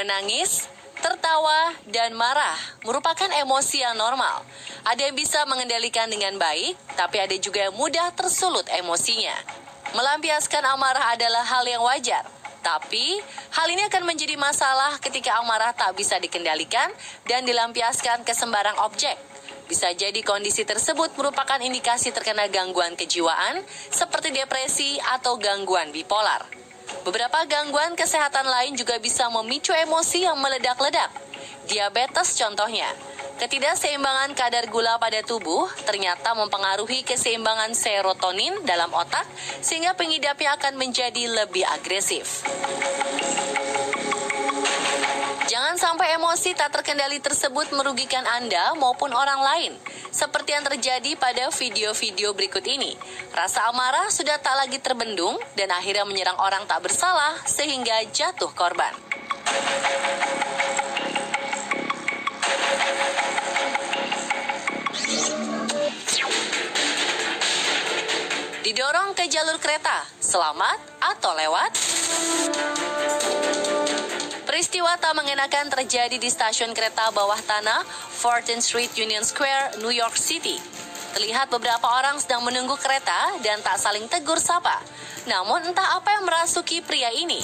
Menangis, tertawa, dan marah merupakan emosi yang normal. Ada yang bisa mengendalikan dengan baik, tapi ada juga yang mudah tersulut emosinya. Melampiaskan amarah adalah hal yang wajar, tapi hal ini akan menjadi masalah ketika amarah tak bisa dikendalikan dan dilampiaskan ke sembarang objek. Bisa jadi kondisi tersebut merupakan indikasi terkena gangguan kejiwaan seperti depresi atau gangguan bipolar. Beberapa gangguan kesehatan lain juga bisa memicu emosi yang meledak-ledak. Diabetes contohnya. Ketidakseimbangan kadar gula pada tubuh ternyata mempengaruhi keseimbangan serotonin dalam otak sehingga pengidapnya akan menjadi lebih agresif. Jangan sampai emosi tak terkendali tersebut merugikan Anda maupun orang lain. Seperti yang terjadi pada video-video berikut ini. Rasa amarah sudah tak lagi terbendung dan akhirnya menyerang orang tak bersalah sehingga jatuh korban. Didorong ke jalur kereta, selamat atau lewat? Peristiwa tak mengenakan terjadi di stasiun kereta bawah tanah 14th Street Union Square, New York City. Terlihat beberapa orang sedang menunggu kereta dan tak saling tegur sapa. Namun entah apa yang merasuki pria ini.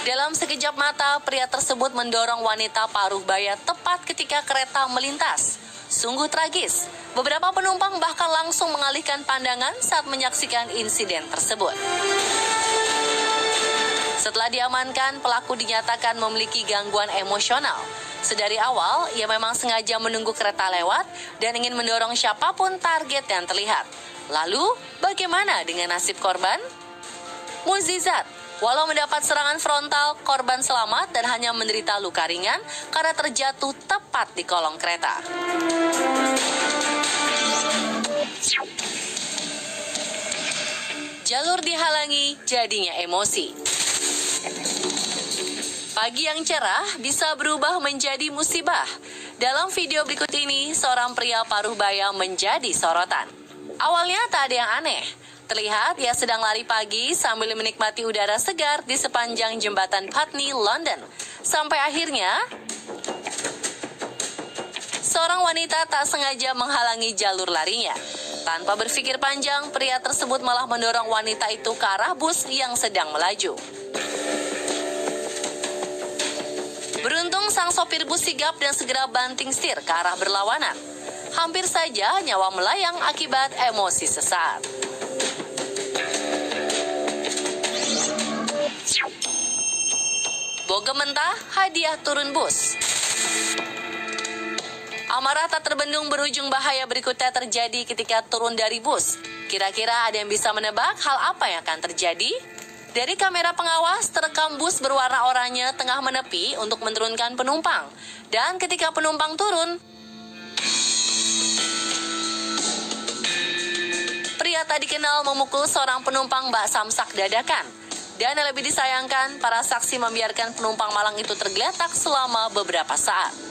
Dalam sekejap mata, pria tersebut mendorong wanita paruh baya tepat ketika kereta melintas. Sungguh tragis. Beberapa penumpang bahkan langsung mengalihkan pandangan saat menyaksikan insiden tersebut. Setelah diamankan, pelaku dinyatakan memiliki gangguan emosional. Sedari awal, ia memang sengaja menunggu kereta lewat dan ingin mendorong siapapun target yang terlihat. Lalu, bagaimana dengan nasib korban? Mukjizat. Walau mendapat serangan frontal, korban selamat dan hanya menderita luka ringan karena terjatuh tepat di kolong kereta. Jalur dihalangi, jadinya emosi. Pagi yang cerah bisa berubah menjadi musibah. Dalam video berikut ini, seorang pria paruh baya menjadi sorotan. Awalnya tak ada yang aneh. Terlihat ia sedang lari pagi sambil menikmati udara segar di sepanjang jembatan Putney, London. Sampai akhirnya, seorang wanita tak sengaja menghalangi jalur larinya. Tanpa berpikir panjang, pria tersebut malah mendorong wanita itu ke arah bus yang sedang melaju. Beruntung sang sopir bus sigap dan segera banting setir ke arah berlawanan. Hampir saja nyawa melayang akibat emosi sesaat. Boga mentah, hadiah turun bus. Amarah tak terbendung berujung bahaya berikutnya terjadi ketika turun dari bus. Kira-kira ada yang bisa menebak hal apa yang akan terjadi? Dari kamera pengawas terekam bus berwarna oranye tengah menepi untuk menurunkan penumpang. Dan ketika penumpang turun, pria tak dikenal memukul seorang penumpang bak samsak dadakan. Dan yang lebih disayangkan, para saksi membiarkan penumpang malang itu tergeletak selama beberapa saat.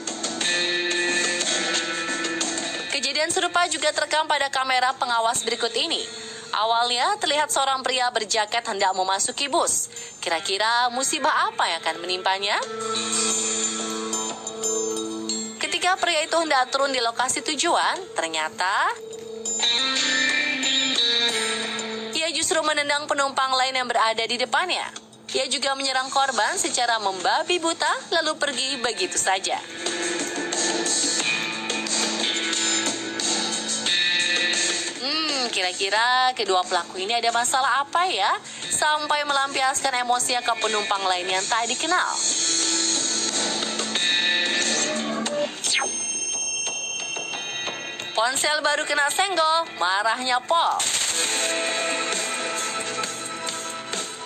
Kejadian serupa juga terekam pada kamera pengawas berikut ini. Awalnya terlihat seorang pria berjaket hendak memasuki bus. Kira-kira musibah apa yang akan menimpanya? Ketika pria itu hendak turun di lokasi tujuan, ternyata ia justru menendang penumpang lain yang berada di depannya. Ia juga menyerang korban secara membabi buta lalu pergi begitu saja. Kira-kira kedua pelaku ini ada masalah apa ya? Sampai melampiaskan emosinya ke penumpang lain yang tak dikenal. Ponsel baru kena senggol, marahnya Pol.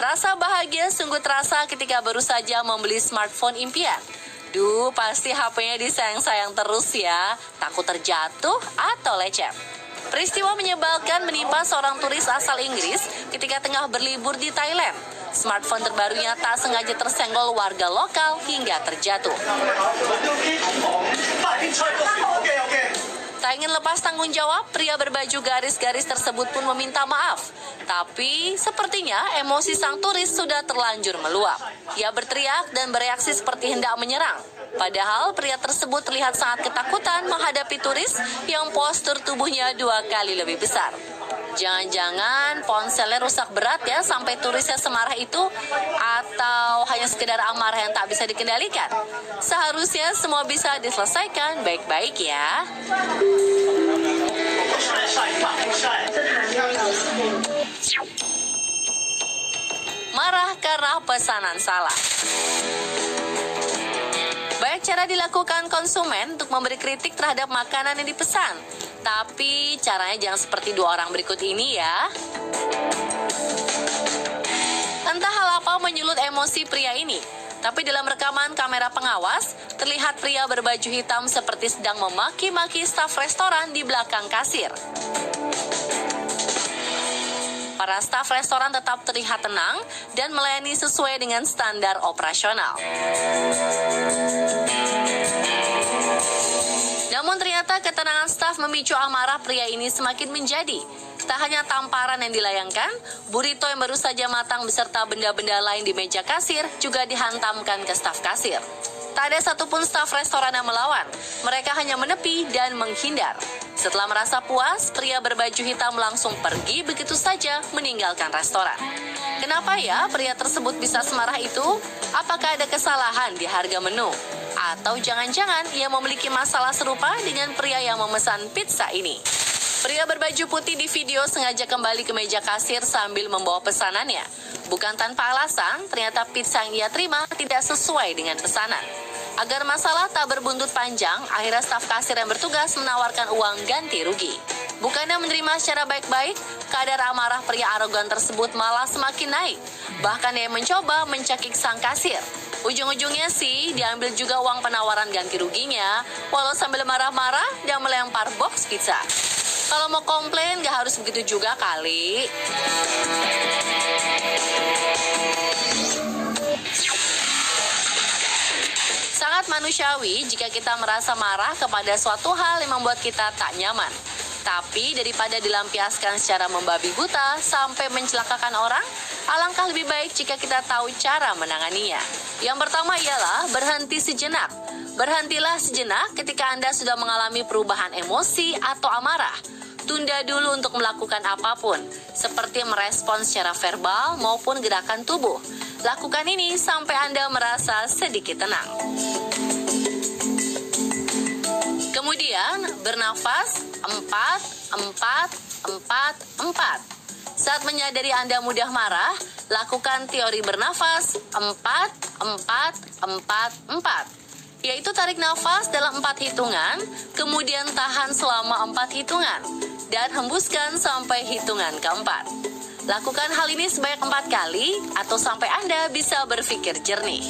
Rasa bahagia sungguh terasa ketika baru saja membeli smartphone impian. Duh, pasti HP-nya disayang-sayang terus ya, takut terjatuh atau lecet. Peristiwa menyebalkan menimpa seorang turis asal Inggris ketika tengah berlibur di Thailand. Smartphone terbarunya tak sengaja tersenggol warga lokal hingga terjatuh. Tak ingin lepas tanggung jawab, pria berbaju garis-garis tersebut pun meminta maaf. Tapi sepertinya emosi sang turis sudah terlanjur meluap. Ia berteriak dan bereaksi seperti hendak menyerang. Padahal pria tersebut terlihat sangat ketakutan menghadapi turis yang postur tubuhnya 2 kali lebih besar. Jangan-jangan ponselnya rusak berat ya sampai turisnya semarah itu, atau hanya sekedar amarah yang tak bisa dikendalikan. Seharusnya semua bisa diselesaikan baik-baik ya. Marah karena pesanan salah. Banyak cara dilakukan konsumen untuk memberi kritik terhadap makanan yang dipesan. Tapi caranya jangan seperti 2 orang berikut ini ya. Entah hal apa menyulut emosi pria ini. Tapi dalam rekaman kamera pengawas, terlihat pria berbaju hitam seperti sedang memaki-maki staf restoran di belakang kasir. Para staf restoran tetap terlihat tenang dan melayani sesuai dengan standar operasional. Namun ternyata ketenangan staf memicu amarah pria ini semakin menjadi. Tak hanya tamparan yang dilayangkan, burrito yang baru saja matang beserta benda-benda lain di meja kasir juga dihantamkan ke staf kasir. Tak ada satupun staf restoran yang melawan. Mereka hanya menepi dan menghindar. Setelah merasa puas, pria berbaju hitam langsung pergi begitu saja meninggalkan restoran. Kenapa ya pria tersebut bisa semarah itu? Apakah ada kesalahan di harga menu? Atau jangan-jangan ia memiliki masalah serupa dengan pria yang memesan pizza ini? Pria berbaju putih di video sengaja kembali ke meja kasir sambil membawa pesanannya. Bukan tanpa alasan, ternyata pizza yang ia terima tidak sesuai dengan pesanan. Agar masalah tak berbuntut panjang, akhirnya staf kasir yang bertugas menawarkan uang ganti rugi. Bukannya menerima secara baik-baik, kadar amarah pria arogan tersebut malah semakin naik. Bahkan ia mencoba mencekik sang kasir. Ujung-ujungnya sih diambil juga uang penawaran ganti ruginya, walau sambil marah-marah dan melempar box pizza. Kalau mau komplain gak harus begitu juga kali. Sangat manusiawi jika kita merasa marah kepada suatu hal yang membuat kita tak nyaman. Tapi daripada dilampiaskan secara membabi buta sampai mencelakakan orang, alangkah lebih baik jika kita tahu cara menanganinya. Yang pertama ialah berhenti sejenak. Berhentilah sejenak ketika Anda sudah mengalami perubahan emosi atau amarah. Tunda dulu untuk melakukan apapun, seperti merespons secara verbal maupun gerakan tubuh. Lakukan ini sampai Anda merasa sedikit tenang. Kemudian, bernafas 4, 4, 4, 4. Saat menyadari Anda mudah marah, lakukan teori bernafas 4, 4, 4, 4. Yaitu tarik nafas dalam 4 hitungan, kemudian tahan selama 4 hitungan, dan hembuskan sampai hitungan keempat. Lakukan hal ini sebanyak 4 kali, atau sampai Anda bisa berpikir jernih.